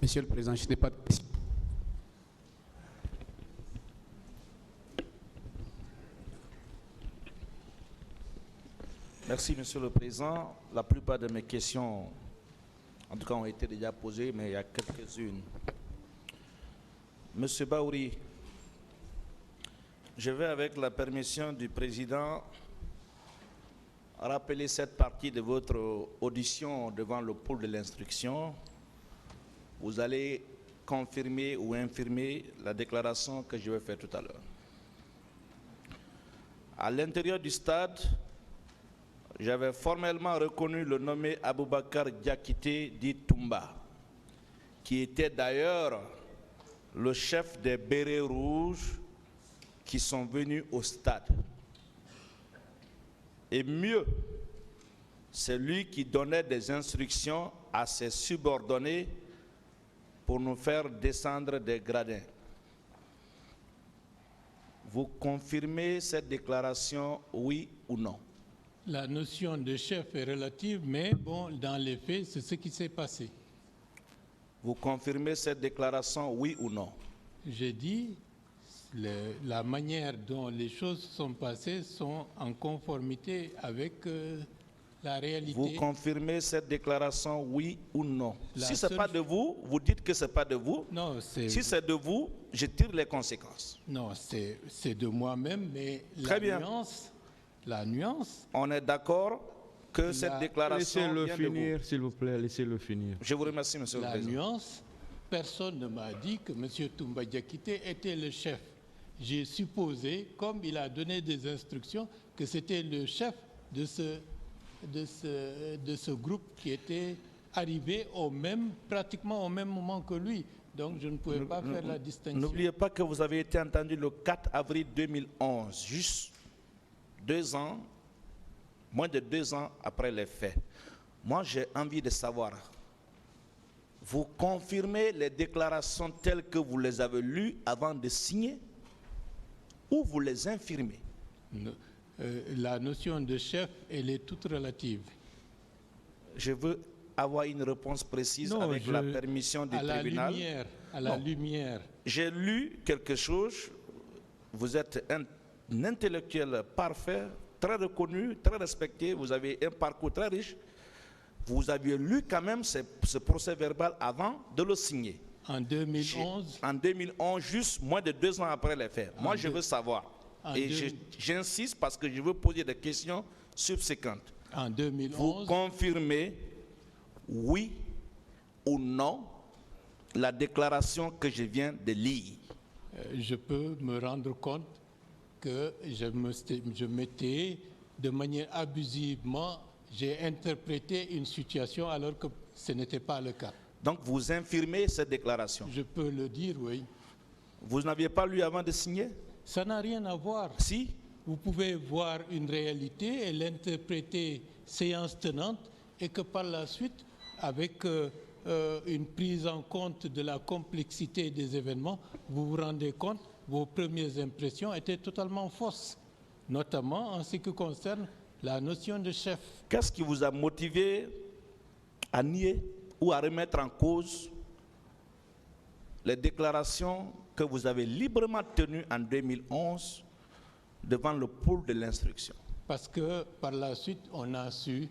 Monsieur le Président, je n'ai pas de question. Merci, Monsieur le Président. La plupart de mes questions, en tout cas, ont été déjà posées, mais il y a quelques-unes. Monsieur Baouri, je vais, avec la permission du Président, rappeler cette partie de votre audition devant le pôle de l'instruction. Vous allez confirmer ou infirmer la déclaration que je vais faire tout à l'heure. À l'intérieur du stade, j'avais formellement reconnu le nommé Aboubakar Diakité dit Toumba, qui était d'ailleurs le chef des bérets rouges qui sont venus au stade. Et mieux, c'est lui qui donnait des instructions à ses subordonnés pour nous faire descendre des gradins. Vous confirmez cette déclaration, oui ou non? La notion de chef est relative, mais bon, dans les faits, c'est ce qui s'est passé. Vous confirmez cette déclaration, oui ou non? J'ai dit, la manière dont les choses sont passées sont en conformité avec la réalité. Vous confirmez cette déclaration, oui ou non? Si ce n'est pas seule- de vous, vous dites que ce n'est pas de vous. Non, c'est Si c'est de vous, je tire les conséquences. non, c'est de moi-même, mais Très bien. La nuance, On est d'accord que cette déclaration Laissez-le vient de vous. finir, s'il vous plaît, laissez-le finir. Je vous remercie, Monsieur le la Président. nuance, personne ne m'a dit que M. Toumba Diakité était le chef. J'ai supposé, comme il a donné des instructions, que c'était le chef de ce groupe qui était arrivé pratiquement au même moment que lui. Donc je ne pouvais pas faire la distinction. N'oubliez pas que vous avez été entendu le 4 avril 2011, juste 2 ans, moins de 2 ans après les faits. Moi, j'ai envie de savoir, vous confirmez les déclarations telles que vous les avez lues avant de signer ou vous les infirmez? La notion de chef, elle est toute relative. Je veux avoir une réponse précise Non, avec la permission du tribunal. À la Non. lumière. J'ai lu quelque chose, vous êtes un intellectuel parfait, très reconnu, très respecté, vous avez un parcours très riche. Vous aviez lu quand même ce procès verbal avant de le signer. En 2011, En 2011, juste moins de 2 ans après les faits. Moi, je veux savoir. Et j'insiste parce que je veux poser des questions subséquentes. en Vous 2011, confirmez, oui ou non, la déclaration que je viens de lire? je peux me rendre compte que je m'étais, de manière abusivement, j'ai interprété une situation alors que ce n'était pas le cas. Donc, vous infirmez cette déclaration. Je peux le dire, oui. Vous n'aviez pas lu avant de signer? Ça n'a rien à voir. Si. Vous pouvez voir une réalité et l'interpréter séance tenante et que par la suite, avec une prise en compte de la complexité des événements, vous vous rendez compte, vos premières impressions étaient totalement fausses, notamment en ce qui concerne la notion de chef. Qu'est-ce qui vous a motivé à nier ou à remettre en cause les déclarations que vous avez librement tenues en 2011 devant le pôle de l'instruction? Parce que par la suite, on a su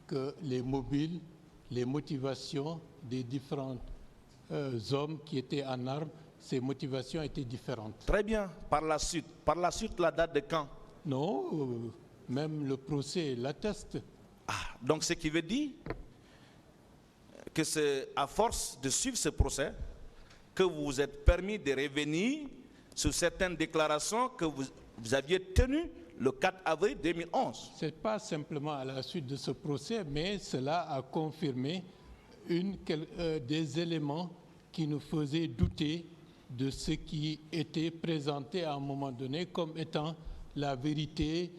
que les mobiles, les motivations des différents hommes qui étaient en armes, ces motivations étaient différentes. Très bien. Par la suite, la date de quand? Non, même le procès l'atteste. Ah, donc ce qui veut dire que c'est à force de suivre ce procès que vous vous êtes permis de revenir sur certaines déclarations que vous aviez tenues le 4 avril 2011. Ce n'est pas simplement à la suite de ce procès, mais cela a confirmé des éléments qui nous faisaient douter de ce qui était présenté à un moment donné comme étant la vérité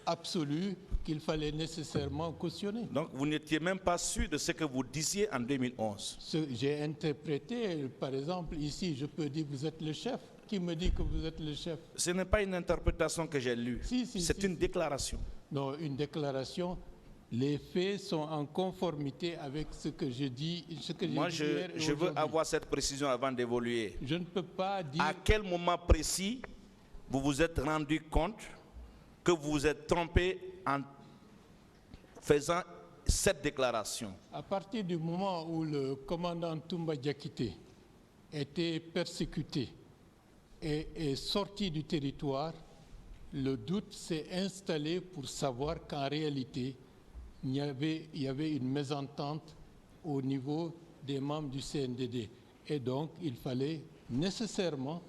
absolue qu'il fallait nécessairement cautionner. Donc vous n'étiez même pas sûr de ce que vous disiez en 2011. J'ai interprété, par exemple, ici, je peux dire vous êtes le chef. Qui me dit que vous êtes le chef? Ce n'est pas une interprétation que j'ai lue. Si, C'est une déclaration. Non, une déclaration. Les faits sont en conformité avec ce que je dis, ce que Moi, j'ai dit hier et je veux aujourd'hui. avoir cette précision avant d'évoluer. Je ne peux pas dire À quel moment précis vous vous êtes rendu compte que vous vous êtes trompé en faisant cette déclaration? à partir du moment où le commandant Toumba Diakité était persécuté et est sorti du territoire, le doute s'est installé pour savoir qu'en réalité, il y avait une mésentente au niveau des membres du CNDD. Et donc, il fallait nécessairement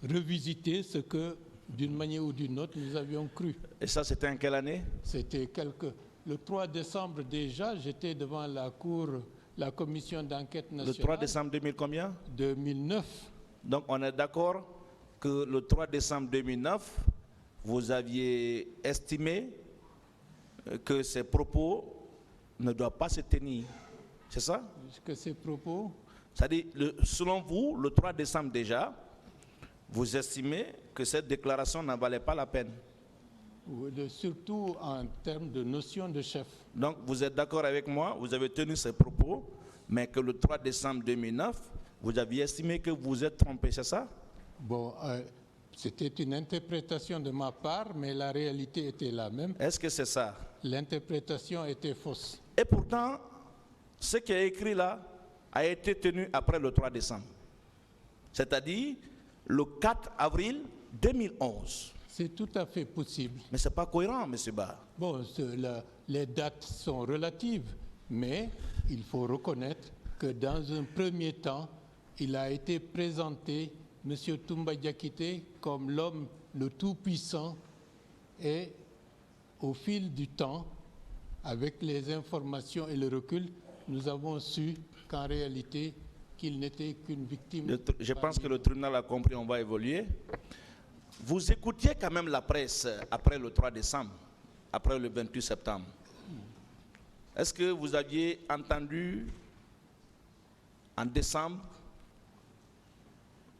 revisiter ce que, d'une manière ou d'une autre, nous avions cru. Et ça, c'était en quelle année? C'était le 3 décembre déjà, j'étais devant la commission d'enquête Le nationale. 3 décembre 2000 combien? 2009. Donc, on est d'accord que le 3 décembre 2009, vous aviez estimé que ces propos ne doivent pas se tenir. C'est ça? Que ces propos, C'est-à-dire, selon vous, le 3 décembre déjà, vous estimez que cette déclaration n'en valait pas la peine. surtout en termes de notion de chef. Donc, vous êtes d'accord avec moi, vous avez tenu ces propos, mais que le 3 décembre 2009, vous aviez estimé que vous êtes trompé, c'est ça? Bon, c'était une interprétation de ma part, mais la réalité était la même. Est-ce que c'est ça? L'interprétation était fausse. Et pourtant, ce qui est écrit là a été tenu après le 3 décembre. C'est-à-dire le 4 avril 2011. C'est tout à fait possible. Mais ce n'est pas cohérent, M. Ba. Bon, les dates sont relatives, mais il faut reconnaître que dans un premier temps, il a été présenté, M. Toumba Diakité, comme l'homme le tout-puissant, et au fil du temps, avec les informations et le recul, nous avons su qu'en réalité, qu'il n'était qu'une victime. Je pense que le tribunal a compris, on va évoluer. Vous écoutiez quand même la presse après le 3 décembre, après le 28 septembre. Est-ce que vous aviez entendu en décembre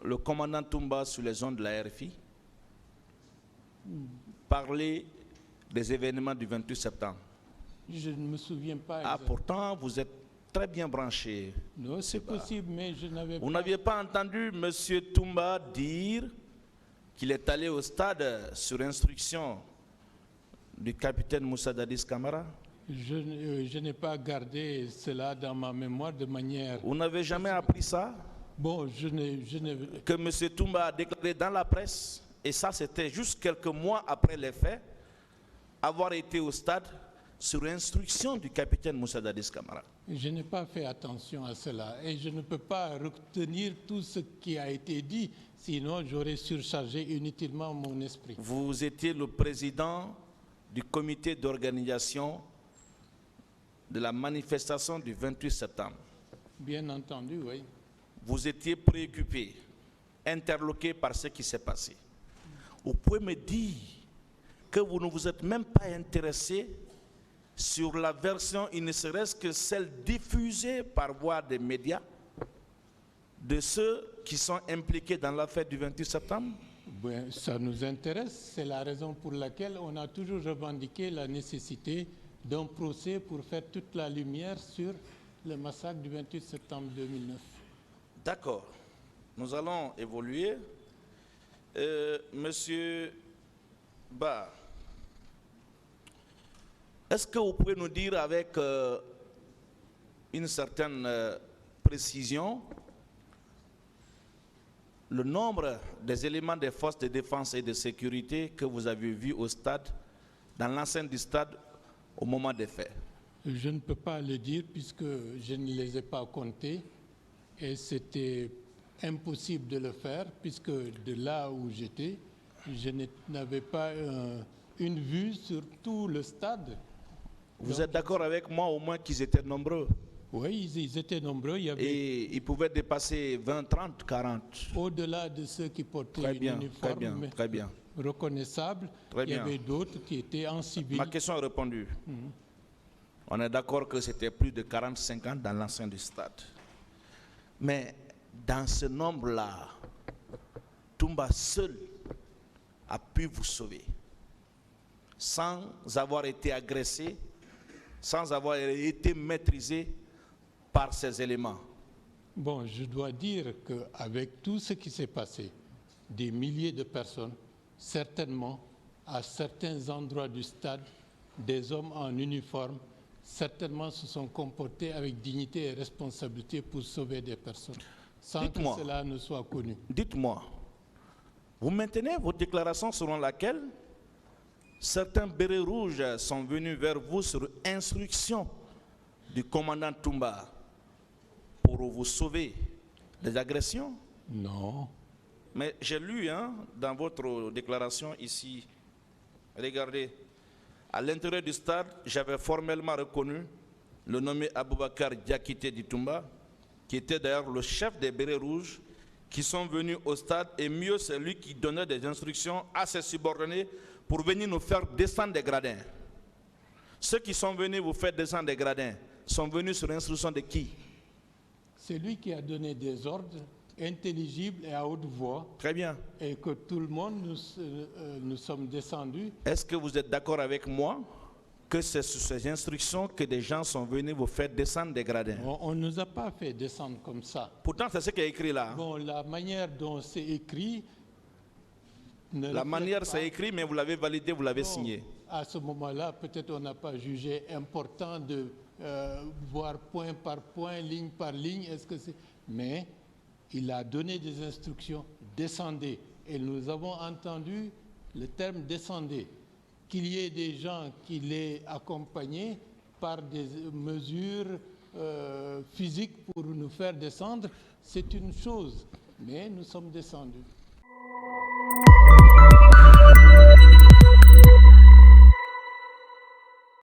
le commandant Toumba sur les ondes de la RFI parler des événements du 28 septembre? Je ne me souviens pas. Ah, pourtant, vous êtes très bien branché. Non, c'est possible, mais je n'avais pas. Vous n'aviez pas entendu M. Toumba dire qu'il est allé au stade sur instruction du capitaine Moussa Dadis Camara? Je n'ai pas gardé cela dans ma mémoire de manière... Vous n'avez jamais appris ça? Bon, que M. Toumba a déclaré dans la presse, et ça c'était juste quelques mois après les faits, avoir été au stade sur instruction du capitaine Moussa Dadis Camara. Je n'ai pas fait attention à cela et je ne peux pas retenir tout ce qui a été dit, sinon j'aurais surchargé inutilement mon esprit. Vous étiez le président du comité d'organisation de la manifestation du 28 septembre. Bien entendu, oui. Vous étiez préoccupé, interloqué par ce qui s'est passé. Vous pouvez me dire que vous ne vous êtes même pas intéressé sur la version, il ne serait-ce que celle diffusée par voie des médias de ceux qui sont impliqués dans l'affaire du 28 septembre? Ben, ça nous intéresse, c'est la raison pour laquelle on a toujours revendiqué la nécessité d'un procès pour faire toute la lumière sur le massacre du 28 septembre 2009. D'accord. Nous allons évoluer. Monsieur Ba, est-ce que vous pouvez nous dire avec une certaine précision le nombre des éléments des forces de défense et de sécurité que vous avez vus au stade, dans l'enceinte du stade, au moment des faits? Je ne peux pas le dire puisque je ne les ai pas comptés et c'était impossible de le faire puisque de là où j'étais, je n'avais pas une vue sur tout le stade. Vous êtes d'accord avec moi au moins qu'ils étaient nombreux? Oui, ils étaient nombreux. Il y avait et ils pouvaient dépasser 20, 30, 40. Au-delà de ceux qui portaient une uniforme reconnaissable, il y avait d'autres qui étaient en civil. Ma question est répondue. On est d'accord que c'était plus de 40-50 dans l'enceinte du stade. Mais dans ce nombre-là, Toumba seul a pu vous sauver, sans avoir été agressé, sans avoir été maîtrisé par ces éléments. Bon, je dois dire qu'avec tout ce qui s'est passé, des milliers de personnes, certainement, à certains endroits du stade, des hommes en uniforme, certainement se sont comportés avec dignité et responsabilité pour sauver des personnes, sans que cela ne soit connu. Dites-moi, vous maintenez votre déclaration selon laquelle certains bérets rouges sont venus vers vous sur instruction du commandant Toumba pour vous sauver des agressions? Non. Mais j'ai lu dans votre déclaration ici, regardez, à l'intérieur du stade, j'avais formellement reconnu le nommé Aboubakar Diakité Ditumba, qui était d'ailleurs le chef des bérets rouges, qui sont venus au stade, et mieux c'est lui qui donnait des instructions à ses subordonnés pour venir nous faire descendre des gradins. Ceux qui sont venus vous faire descendre des gradins sont venus sur instruction de qui? C'est lui qui a donné des ordres intelligibles et à haute voix. Très bien. Et que tout le monde, nous sommes descendus. Est-ce que vous êtes d'accord avec moi que c'est sur ces instructions que des gens sont venus vous faire descendre des gradins? On ne nous a pas fait descendre comme ça. Pourtant, c'est ce qui est écrit là. Bon, la manière dont c'est écrit... La manière c'est écrit, mais vous l'avez validé, vous l'avez signé. À ce moment-là, peut-être on n'a pas jugé important de voir point par point, ligne par ligne. Est-ce que c'est... Mais il a donné des instructions, descendez. Et nous avons entendu le terme descendez. Qu'il y ait des gens qui l'aient accompagné par des mesures physiques pour nous faire descendre, c'est une chose. Mais nous sommes descendus.